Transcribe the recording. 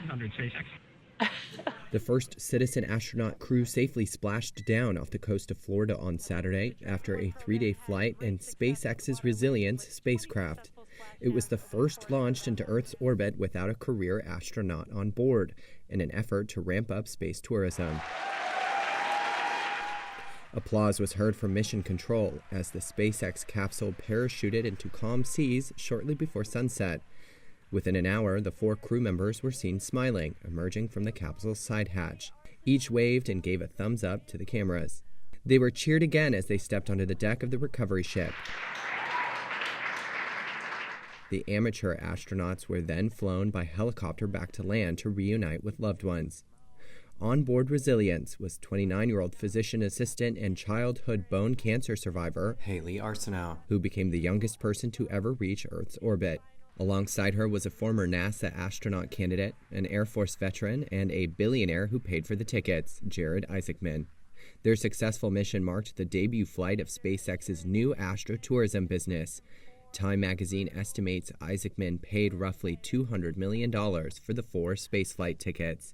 800 SpaceX. The first citizen astronaut crew safely splashed down off the coast of Florida on Saturday after a 3-day flight in SpaceX's Resilience spacecraft. It was the first launched into Earth's orbit without a career astronaut on board, in an effort to ramp up space tourism. Applause was heard from Mission Control as the SpaceX capsule parachuted into calm seas shortly before sunset. Within an hour, the 4 crew members were seen smiling, emerging from the capsule's side hatch. Each waved and gave a thumbs up to the cameras. They were cheered again as they stepped onto the deck of the recovery ship. The amateur astronauts were then flown by helicopter back to land to reunite with loved ones. On board Resilience was 29-year-old physician assistant and childhood bone cancer survivor Haley Arsenault, who became the youngest person to ever reach Earth's orbit. Alongside her was a former NASA astronaut candidate, an Air Force veteran, and a billionaire who paid for the tickets, Jared Isaacman. Their successful mission marked the debut flight of SpaceX's new astro-tourism business. Time magazine estimates Isaacman paid roughly $200 million for the 4 spaceflight tickets.